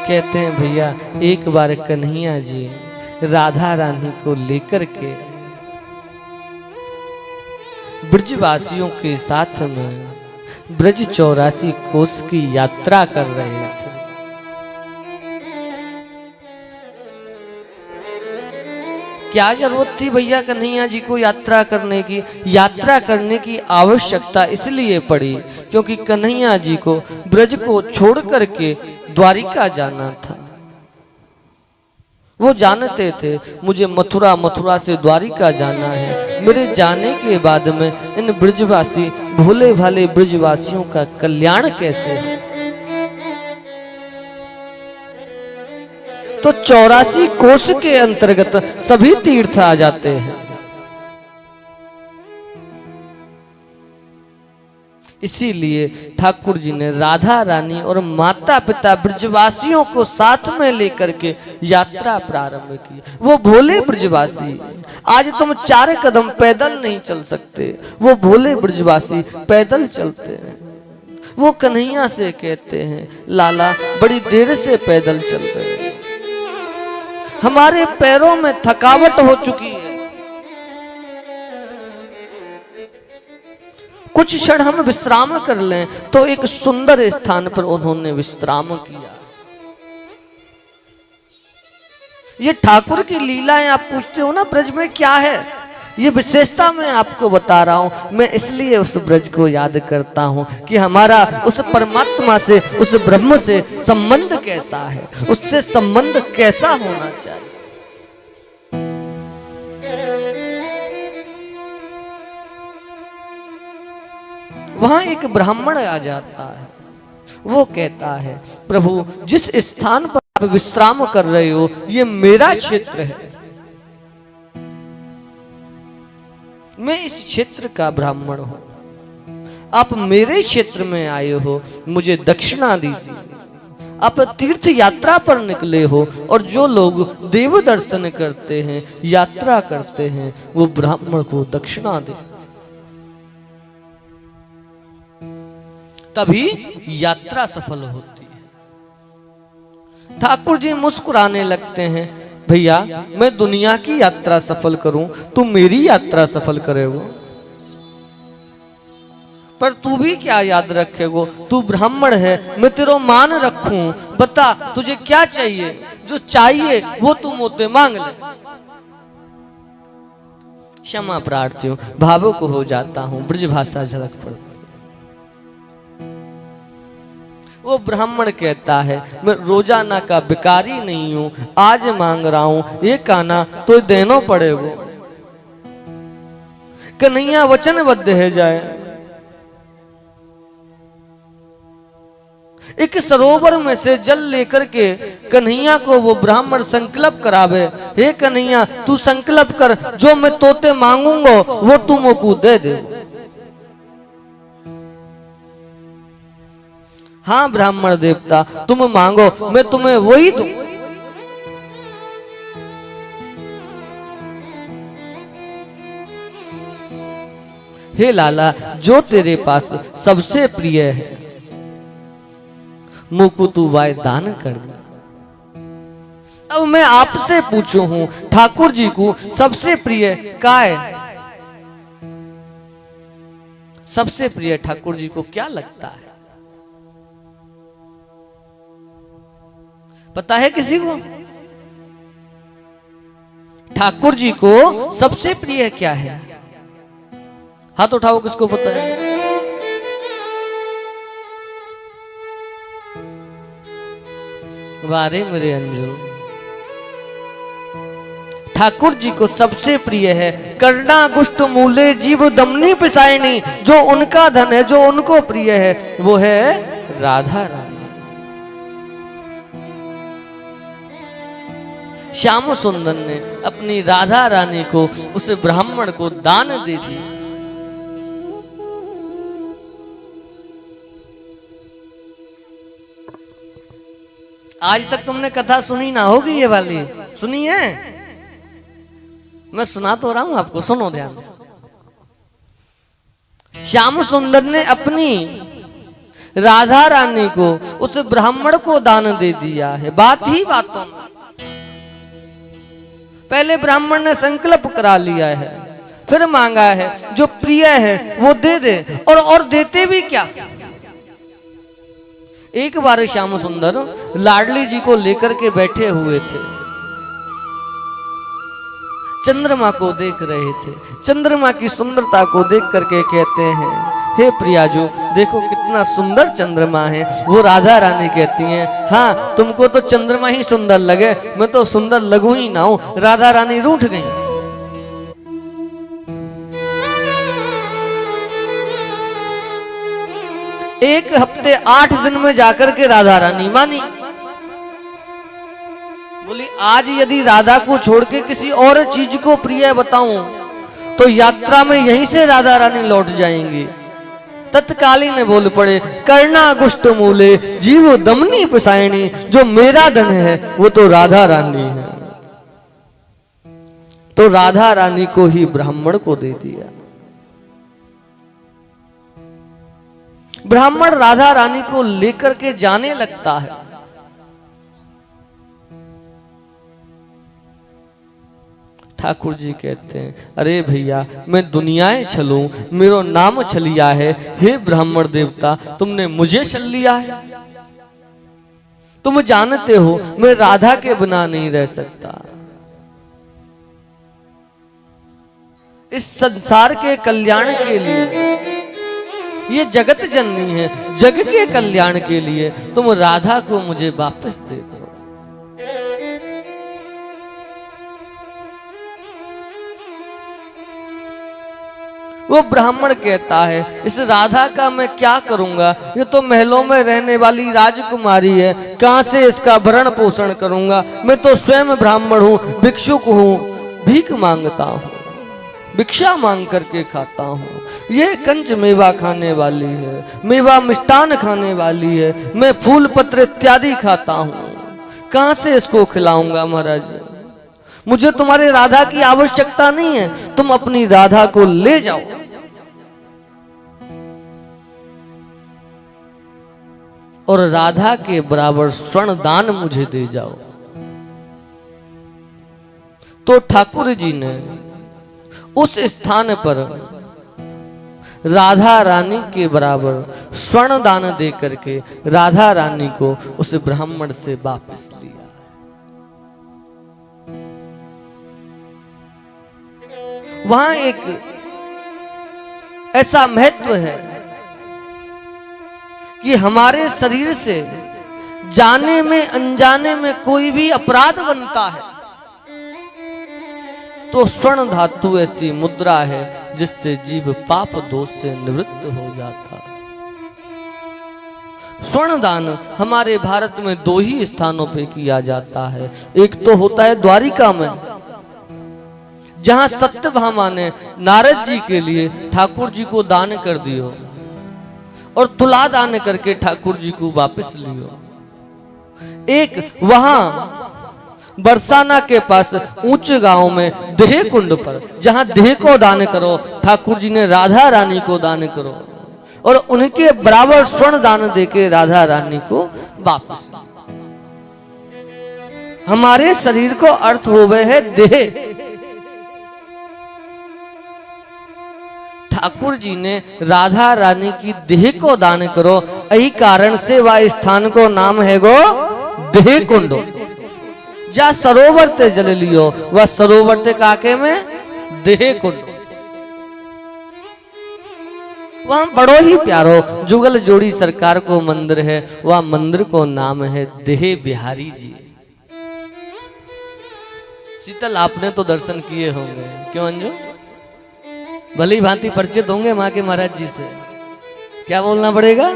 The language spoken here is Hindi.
कहते हैं भैया एक बार कन्हैया जी राधा रानी को लेकर के ब्रजवासियों के साथ में ब्रज 84 कोस की यात्रा कर रहे थे। क्या जरूरत थी भैया कन्हैया जी को यात्रा करने की? यात्रा करने की आवश्यकता इसलिए पड़ी क्योंकि कन्हैया जी को ब्रज को छोड़ करके द्वारिका जाना था। वो जानते थे मुझे मथुरा, मथुरा से द्वारिका जाना है। मेरे जाने के बाद में इन ब्रजवासी भोले भाले ब्रजवासियों का कल्याण कैसे है? तो 84 कोस के अंतर्गत सभी तीर्थ आ जाते हैं। इसीलिए ठाकुर जी ने राधा रानी और माता पिता ब्रजवासियों को साथ में लेकर के यात्रा प्रारंभ की। वो भोले ब्रजवासी, आज तुम 4 कदम पैदल नहीं चल सकते, वो भोले ब्रजवासी पैदल चलते हैं। वो कन्हैया से कहते हैं लाला बड़ी देर से पैदल चल रहे हैं, हमारे पैरों में थकावट हो चुकी है, कुछ क्षण हम विश्राम कर लें। तो एक सुंदर स्थान पर उन्होंने विश्राम किया। ये ठाकुर की लीलाएं आप पूछते हो ना ब्रज में क्या है, ये विशेषता मैं आपको बता रहा हूं। मैं इसलिए उस ब्रज को याद करता हूं कि हमारा उस परमात्मा से, उस ब्रह्म से संबंध कैसा है, उससे संबंध कैसा होना चाहिए। वहां एक ब्राह्मण आ जाता है, वो कहता है प्रभु जिस स्थान पर आप विश्राम कर रहे हो ये मेरा क्षेत्र है, मैं इस क्षेत्र का ब्राह्मण हूं, आप मेरे क्षेत्र में आए हो, मुझे दक्षिणा दीजिए। आप तीर्थ यात्रा पर निकले हो और जो लोग देव दर्शन करते हैं, यात्रा करते हैं, वो ब्राह्मण को दक्षिणा दे, तभी यात्रा सफल होती है। ठाकुर जी मुस्कुराने लगते हैं, भैया मैं दुनिया की यात्रा सफल करूं, तू मेरी यात्रा सफल करेगो, पर तू भी क्या याद रखेगो, तू ब्राह्मण है, मैं तेरा मान रखूं, बता तुझे क्या चाहिए, जो चाहिए वो तू मुझसे मांग ले। क्षमा प्रार्थी हूं, भावुक हो जाता हूं, ब्रजभाषा झलक पड़ती। वो ब्राह्मण कहता है मैं रोजाना का भिखारी नहीं हूं, आज मांग रहा हूं, ये काना तो देना पड़ेगा। कन्हैया वचनबद्ध है जाए। एक सरोवर में से जल लेकर के कन्हैया को वो ब्राह्मण संकल्प करावे, हे कन्हैया तू संकल्प कर, जो मैं तोते मांगूंगा वो तू मुझको दे दे। हाँ ब्राह्मण देवता तुम मांगो, मैं तुम्हें वही दूं। हे लाला जो तेरे पास सबसे प्रिय है मुझको तू वायदान कर दे। अब मैं आपसे पूछू हूं ठाकुर जी को सबसे प्रिय क्या है? सबसे प्रिय ठाकुर जी को क्या लगता है, पता है किसी को? ठाकुर जी को सबसे प्रिय क्या है? हाथ उठाओ किसको पता है? वारे मेरे अंजुल, ठाकुर जी को सबसे प्रिय है कर्णा गुष्ट मूले जीव दमनी पिसायनी। जो उनका धन है, जो उनको प्रिय है, वो है राधा रानी। श्याम सुंदर ने अपनी राधा रानी को उस ब्राह्मण को दान दे दी। आज तक तुमने कथा सुनी ना होगी, ये वाली सुनी है? मैं सुना तो रहा हूं आपको, सुनो ध्यान से। श्याम सुंदर ने अपनी राधा रानी को उस ब्राह्मण को दान दे दिया है। बात ही बातों में पहले ब्राह्मण ने संकल्प करा लिया है, फिर मांगा है, जो प्रिय है वो दे दे। और देते भी क्या। एक बार श्याम सुंदर लाडली जी को लेकर के बैठे हुए थे, चंद्रमा को देख रहे थे। चंद्रमा की सुंदरता को देख करके कहते हैं, हे प्रियाजू देखो कितना सुंदर चंद्रमा है। वो राधा रानी कहती हैं, हाँ तुमको तो चंद्रमा ही सुंदर लगे, मैं तो सुंदर लगू ही ना हूं। राधा रानी रूठ गई। एक हफ्ते 8 दिन में जाकर के राधा रानी मानी। बोली आज यदि राधा को छोड़ के किसी और चीज को प्रिय बताऊं तो यात्रा में यहीं से राधा रानी लौट जाएंगी। तत्कालीन बोल पड़े, करना गुष्ट मूले जीव दमनी पिसायणी। जो मेरा धन है वो तो राधा रानी है। तो राधा रानी को ही ब्राह्मण को दे दिया। ब्राह्मण राधा रानी को लेकर के जाने लगता है। ठाकुर जी कहते हैं, अरे भैया मैं दुनियाएं छलूं, मेरो नाम छलिया है। हे ब्राह्मण देवता तुमने मुझे छल लिया है। तुम जानते हो मैं राधा के बिना नहीं रह सकता। इस संसार के कल्याण के लिए, ये जगत जननी है, जग के कल्याण के लिए तुम राधा को मुझे वापस दे दो। वो ब्राह्मण कहता है, इस राधा का मैं क्या करूंगा, ये तो महलों में रहने वाली राजकुमारी है, कहां से इसका भरण पोषण करूंगा। मैं तो स्वयं ब्राह्मण हूं, भिक्षुक हूं, भीख मांगता हूं, भिक्षा मांग करके खाता हूं। ये कंच मेवा खाने वाली है, मेवा मिष्टान खाने वाली है, मैं फूल पत्र इत्यादि खाता हूं, कहां से इसको खिलाऊंगा। महाराज मुझे तुम्हारे राधा की आवश्यकता नहीं है, तुम अपनी राधा को ले जाओ। और राधा के बराबर स्वर्ण दान मुझे दे जाओ। तो ठाकुर जी ने उस स्थान पर राधा रानी के बराबर स्वर्ण दान दे करके राधा रानी को उस ब्राह्मण से वापस लिया। वहां एक ऐसा महत्व है कि हमारे शरीर से जाने में अनजाने में कोई भी अपराध बनता है तो स्वर्ण धातु ऐसी मुद्रा है जिससे जीव पाप दोष से निवृत्त हो जाता है। स्वर्ण दान हमारे भारत में 2 ही स्थानों पे किया जाता है। एक तो होता है द्वारिका में, जहां सत्यभामा ने नारद जी के लिए ठाकुर जी को दान कर दियो और तुला दान करके ठाकुर जी को वापस लियो। एक वहां बरसाना के पास ऊंचे गांव में देह कुंड पर, जहां देह को दान करो, ठाकुर जी ने राधा रानी को दान करो और उनके बराबर स्वर्ण दान देके राधा रानी को वापस। हमारे शरीर को अर्थ हो गए है देह। ठाकुर जी ने राधा रानी की देह को दान करो, यही कारण से वह स्थान को नाम है गो देह कुंड। जा सरोवर ते जल लियो, वह सरोवर ते काके में देह कुंड। वहां बड़ो ही प्यारो जुगल जोड़ी सरकार को मंदिर है, वह मंदिर को नाम है देह बिहारी जी। शीतल आपने तो दर्शन किए होंगे, क्यों अंजू? भली भांति परिचित होंगे मां के महाराज जी से। क्या बोलना पड़ेगा?